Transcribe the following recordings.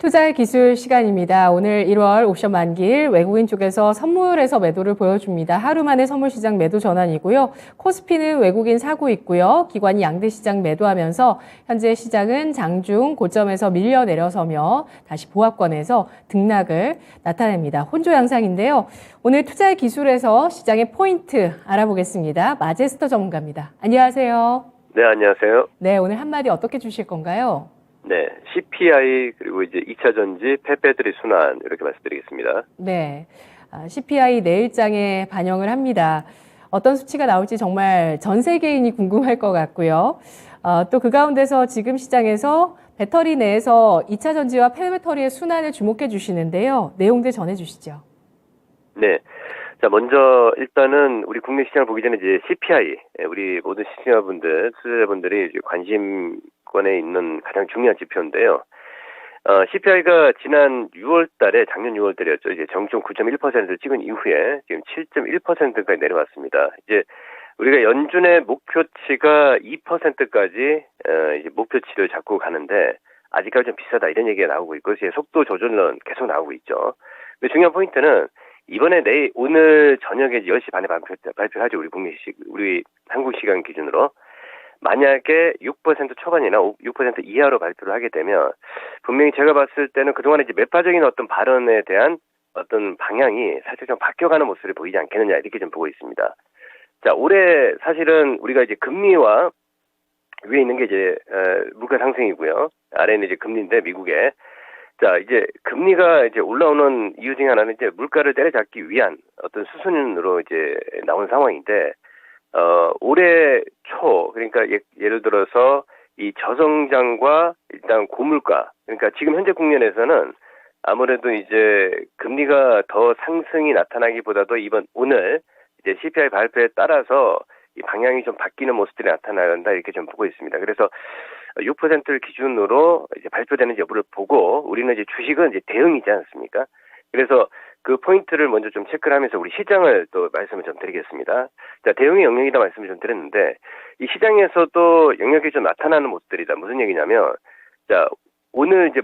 투자의 기술 시간입니다. 오늘 1월 옵션 만기일 외국인 쪽에서 선물에서 매도를 보여줍니다. 하루 만에 선물 시장 매도 전환이고요. 코스피는 외국인 사고 있고요. 기관이 양대 시장 매도하면서 현재 시장은 장중 고점에서 밀려 내려서며 다시 보합권에서 등락을 나타냅니다. 혼조 양상인데요. 오늘 투자의 기술에서 시장의 포인트 알아보겠습니다. 마제스터 전문가입니다. 안녕하세요. 네, 안녕하세요. 네, 오늘 한마디 어떻게 주실 건가요? 네, CPI 그리고 이제 2차 전지, 페페들의 순환 이렇게 말씀드리겠습니다. 네, CPI 내일장에 반영을 합니다. 어떤 수치가 나올지 정말 전 세계인이 궁금할 것 같고요. 또 그 가운데서 지금 시장에서 배터리 내에서 2차 전지와 폐배터리의 순환을 주목해 주시는데요. 내용들 전해 주시죠. 네. 자, 먼저 일단은 우리 국내 시장을 보기 전에 이제 CPI, 우리 모든 시청자분들, 투자자분들이 이제 관심권에 있는 가장 중요한 지표인데요. CPI가 지난 6월 달에, 작년 6월 달이었죠. 이제 정점 9.1%를 찍은 이후에 지금 7.1%까지 내려왔습니다. 이제 우리가 연준의 목표치가 2%까지, 이제 목표치를 잡고 가는데, 아직까지 좀 비싸다 이런 얘기가 나오고 있고, 속도 조절론 계속 나오고 있죠. 근데 중요한 포인트는 이번에 오늘 저녁에 10시 반에 발표하죠. 우리 한국 시간 기준으로. 만약에 6% 초반이나 6% 이하로 발표를 하게 되면 분명히 제가 봤을 때는 그동안에 이제 매파적인 어떤 발언에 대한 어떤 방향이 살짝 좀 바뀌어가는 모습을 보이지 않겠느냐 이렇게 좀 보고 있습니다. 자, 올해 사실은 우리가 이제 금리와 위에 있는 게 이제 물가 상승이고요. 아래는 이제 금리인데 미국에. 자, 이제 금리가 이제 올라오는 이유 중에 하나는 이제 물가를 때려잡기 위한 어떤 수순으로 이제 나온 상황인데, 올해 초, 그러니까 예를 들어서 이 저성장과 일단 고물가, 그러니까 지금 현재 국면에서는 아무래도 이제 금리가 더 상승이 나타나기보다도 오늘 이제 CPI 발표에 따라서 이 방향이 좀 바뀌는 모습들이 나타난다 이렇게 좀 보고 있습니다. 그래서 6%를 기준으로 이제 발표되는 여부를 보고 우리는 이제 주식은 이제 대응이지 않습니까? 그래서 그 포인트를 먼저 좀 체크를 하면서 우리 시장을 또 말씀을 좀 드리겠습니다. 자, 대응의 영역이다 말씀을 좀 드렸는데 이 시장에서도 영역이 좀 나타나는 모습들이다. 무슨 얘기냐면 자, 오늘 이제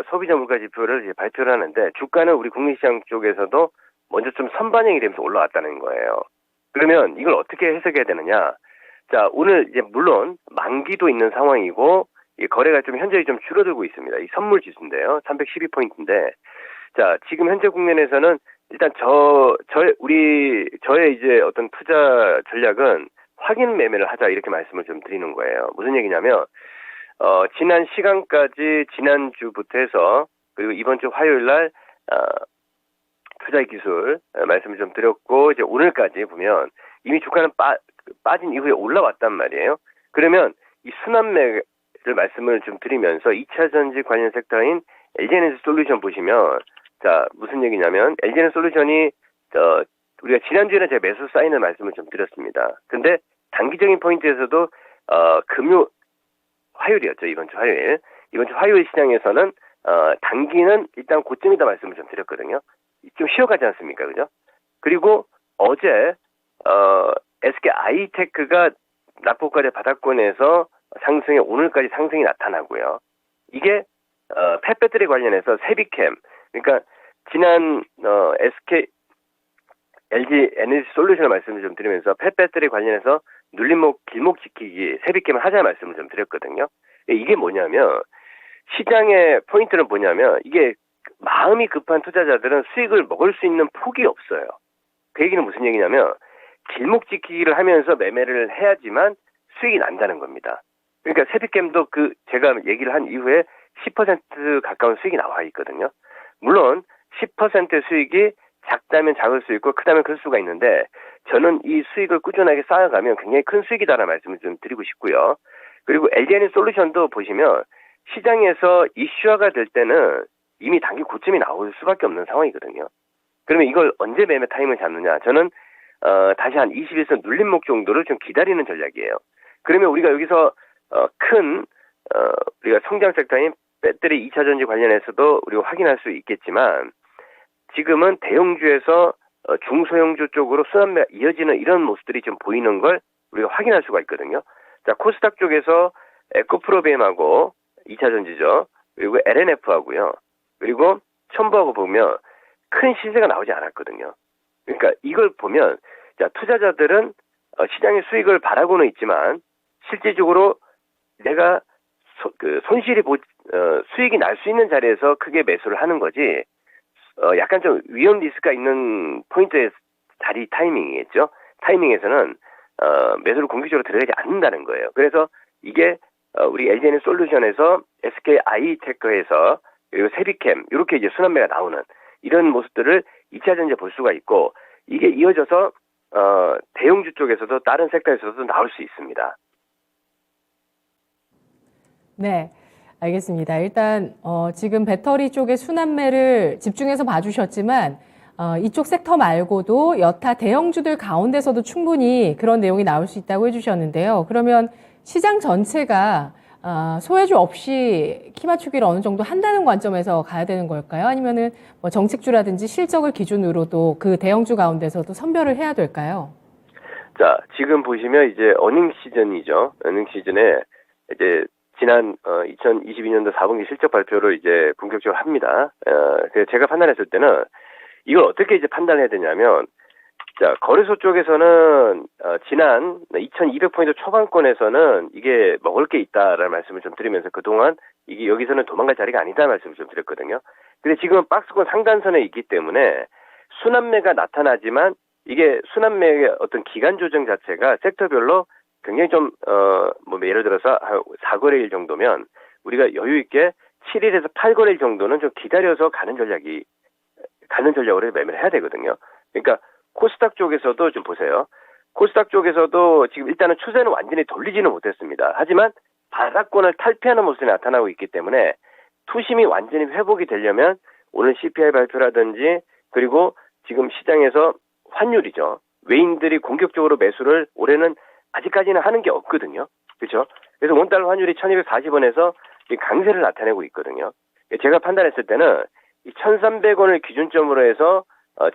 소비자 물가 지표를 이제 발표를 하는데 주가는 우리 국내시장 쪽에서도 먼저 좀 선반영이 되면서 올라왔다는 거예요. 그러면 이걸 어떻게 해석해야 되느냐? 자, 오늘 이제 물론 만기도 있는 상황이고 이 거래가 좀 현재 좀 줄어들고 있습니다. 이 선물 지수인데요. 312포인트인데 자, 지금 현재 국면에서는 일단 저의 이제 어떤 투자 전략은 확인 매매를 하자 이렇게 말씀을 좀 드리는 거예요. 무슨 얘기냐면 지난 시간까지 지난주부터 해서 그리고 이번 주 화요일 날 투자의 기술 말씀을 좀 드렸고 이제 오늘까지 보면 이미 주가는 빠진 이후에 올라왔단 말이에요. 그러면 이 순환매를 말씀을 좀 드리면서 2차 전지 관련 섹터인 LG에너지 솔루션 보시면 자, 무슨 얘기냐면 LG에너지 솔루션이 우리가 지난주에는 제가 매수 사인을 말씀을 좀 드렸습니다. 근데 단기적인 포인트에서도 화요일이었죠. 이번 주 화요일 시장에서는 단기는 일단 고점이다 말씀을 좀 드렸거든요. 좀 쉬어가지 않습니까? 그죠? 그리고 어제 SK 아이테크가 낙폭과제 바닥권에서 상승에 오늘까지 상승이 나타나고요. 이게 펫배터리 관련해서 세비캠, 그러니까 지난 LG 에너지 솔루션을 말씀을 좀 드리면서 펫배터리 관련해서 눌림목 길목 지키기 세비캠을 하자는 말씀을 좀 드렸거든요. 이게 뭐냐면 시장의 포인트는 뭐냐면 이게 마음이 급한 투자자들은 수익을 먹을 수 있는 폭이 없어요. 그 얘기는 무슨 얘기냐면 길목 지키기를 하면서 매매를 해야지만 수익이 난다는 겁니다. 그러니까 세비캠도 제가 얘기를 한 이후에 10% 가까운 수익이 나와 있거든요. 물론 10% 수익이 작다면 작을 수 있고 크다면 클 수가 있는데 저는 이 수익을 꾸준하게 쌓아가면 굉장히 큰 수익이다라는 말씀을 좀 드리고 싶고요. 그리고 LG에너지 솔루션도 보시면 시장에서 이슈화가 될 때는 이미 단기 고점이 나올 수밖에 없는 상황이거든요. 그러면 이걸 언제 매매 타임을 잡느냐? 저는 다시 한 21선 눌림목 정도를 좀 기다리는 전략이에요. 그러면 우리가 여기서 우리가 성장 섹터인 배터리 2차 전지 관련해서도 우리가 확인할 수 있겠지만 지금은 대형주에서 중소형주 쪽으로 순환매가 이어지는 이런 모습들이 좀 보이는 걸 우리가 확인할 수가 있거든요. 자, 코스닥 쪽에서 에코프로비엠하고 2차 전지죠. 그리고 LNF하고요. 그리고 첨부하고 보면 큰 시세가 나오지 않았거든요. 그러니까 이걸 보면 자, 투자자들은 시장의 수익을 바라고는 있지만 실질적으로 내가 손실이 수익이 날 수 있는 자리에서 크게 매수를 하는 거지 약간 좀 위험 리스크가 있는 포인트의 자리 타이밍이겠죠. 타이밍에서는 매수를 공격적으로 들어가지 않는다는 거예요. 그래서 이게 우리 LG에너지 솔루션에서 SK 아이테크에서 그리고 세비캠 이렇게 이제 순환매가 나오는 이런 모습들을 2차전지에 볼 수가 있고 이게 이어져서 대형주 쪽에서도 다른 섹터에서도 나올 수 있습니다. 네, 알겠습니다. 일단 지금 배터리 쪽의 순환매를 집중해서 봐주셨지만 이쪽 섹터 말고도 여타 대형주들 가운데서도 충분히 그런 내용이 나올 수 있다고 해주셨는데요. 그러면 시장 전체가 소외주 없이 키 맞추기를 어느 정도 한다는 관점에서 가야 되는 걸까요? 아니면은 뭐 정책주라든지 실적을 기준으로도 그 대형주 가운데서도 선별을 해야 될까요? 자, 지금 보시면 이제 어닝 시즌이죠. 어닝 시즌에 이제 지난 2022년도 4분기 실적 발표를 이제 본격적으로 합니다. 그래서 제가 판단했을 때는 이걸 어떻게 이제 판단해야 되냐면, 자, 거래소 쪽에서는 지난 2200포인트 초반권에서는 이게 먹을 게 있다라는 말씀을 좀 드리면서 그동안 이게 여기서는 도망갈 자리가 아니다라는 말씀을 좀 드렸거든요. 근데 지금은 박스권 상단선에 있기 때문에 순환매가 나타나지만 이게 순환매의 어떤 기간 조정 자체가 섹터별로 굉장히 좀 뭐 예를 들어서 4거래일 정도면 우리가 여유 있게 7일에서 8거래일 정도는 좀 기다려서 가는 전략으로 매매를 해야 되거든요. 그러니까 코스닥 쪽에서도 좀 보세요. 코스닥 쪽에서도 지금 일단은 추세는 완전히 돌리지는 못했습니다. 하지만 바닥권을 탈피하는 모습이 나타나고 있기 때문에 투심이 완전히 회복이 되려면 오늘 CPI 발표라든지 그리고 지금 시장에서 환율이죠. 외인들이 공격적으로 매수를 올해는 아직까지는 하는 게 없거든요. 그렇죠? 그래서 원달러 환율이 1240원에서 강세를 나타내고 있거든요. 제가 판단했을 때는 이 1300원을 기준점으로 해서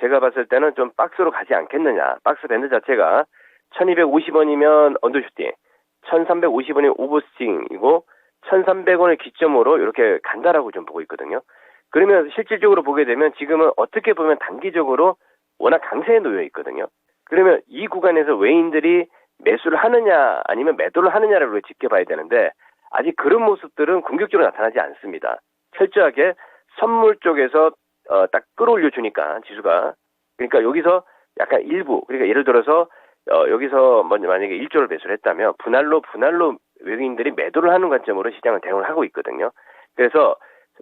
제가 봤을 때는 좀 박스로 가지 않겠느냐. 박스 밴드 자체가 1250원이면 언더슈팅, 1350원이 오버스팅이고 1300원을 기점으로 이렇게 간다라고 좀 보고 있거든요. 그러면 실질적으로 보게 되면 지금은 어떻게 보면 단기적으로 워낙 강세에 놓여 있거든요. 그러면 이 구간에서 외인들이 매수를 하느냐 아니면 매도를 하느냐를 지켜봐야 되는데 아직 그런 모습들은 공격적으로 나타나지 않습니다. 철저하게 선물 쪽에서 딱 끌어올려 주니까 지수가 그러니까 여기서 약간 일부 그러니까 예를 들어서 여기서 만약에 1조를 매수를 했다면 분할로 외국인들이 매도를 하는 관점으로 시장을 대응을 하고 있거든요. 그래서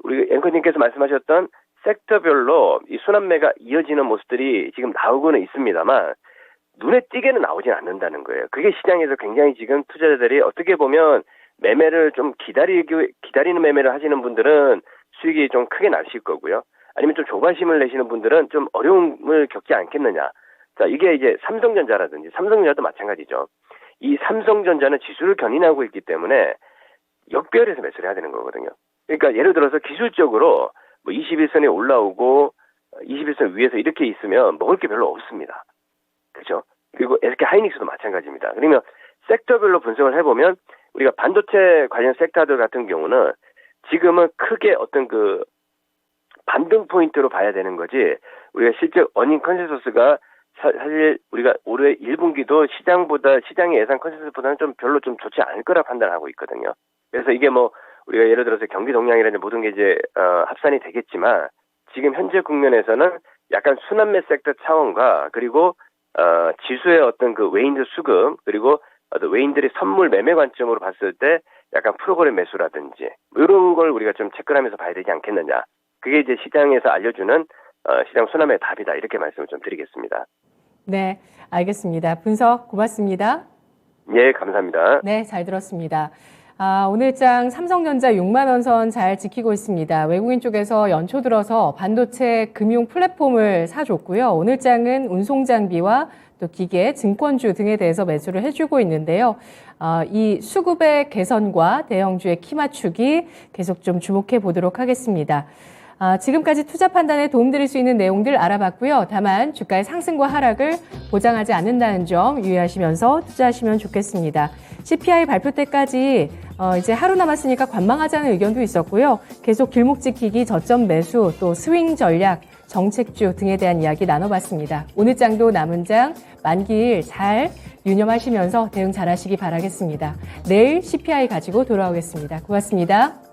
우리 앵커님께서 말씀하셨던 섹터별로 이 순환매가 이어지는 모습들이 지금 나오고는 있습니다만 눈에 띄게는 나오진 않는다는 거예요. 그게 시장에서 굉장히 지금 투자자들이 어떻게 보면 매매를 좀 기다리는 매매를 하시는 분들은 수익이 좀 크게 나실 거고요. 아니면 좀 조바심을 내시는 분들은 좀 어려움을 겪지 않겠느냐. 자, 이게 이제 삼성전자도 마찬가지죠. 이 삼성전자는 지수를 견인하고 있기 때문에 역배열해서 매수를 해야 되는 거거든요. 그러니까 예를 들어서 기술적으로 뭐 21선에 올라오고 21선 위에서 이렇게 있으면 먹을 게 별로 없습니다. 그렇죠? 그리고 SK 하이닉스도 마찬가지입니다. 그러면 섹터별로 분석을 해보면 우리가 반도체 관련 섹터들 같은 경우는 지금은 크게 어떤 그 반등 포인트로 봐야 되는 거지 우리가 실제 어닝 컨센서스가 사실 우리가 올해 1분기도 시장의 예상 컨센서스보다는 좀 별로 좀 좋지 않을 거라 판단하고 있거든요. 그래서 이게 뭐 우리가 예를 들어서 경기 동향이라든지 모든 게 이제 합산이 되겠지만 지금 현재 국면에서는 약간 순환매 섹터 차원과 그리고 지수의 어떤 그 외인들 수급 그리고 외인들이 선물 매매 관점으로 봤을 때 약간 프로그램 매수라든지 뭐 이런 걸 우리가 좀 체크를 하면서 봐야 되지 않겠느냐. 그게 이제 시장에서 알려주는 시장 순환매의 답이다. 이렇게 말씀을 좀 드리겠습니다. 네, 알겠습니다. 분석 고맙습니다. 예, 감사합니다. 네, 잘 들었습니다. 오늘장 삼성전자 6만 원 선 잘 지키고 있습니다. 외국인 쪽에서 연초 들어서 반도체 금융 플랫폼을 사줬고요. 오늘장은 운송장비와 또 기계, 증권주 등에 대해서 매수를 해주고 있는데요. 이 수급의 개선과 대형주의 키 맞추기 계속 좀 주목해 보도록 하겠습니다. 지금까지 투자 판단에 도움드릴 수 있는 내용들 알아봤고요. 다만 주가의 상승과 하락을 보장하지 않는다는 점 유의하시면서 투자하시면 좋겠습니다. CPI 발표 때까지 이제 하루 남았으니까 관망하자는 의견도 있었고요. 계속 길목 지키기, 저점 매수, 또 스윙 전략, 정책주 등에 대한 이야기 나눠봤습니다. 오늘 장도 남은 장 만기일 잘 유념하시면서 대응 잘하시기 바라겠습니다. 내일 CPI 가지고 돌아오겠습니다. 고맙습니다.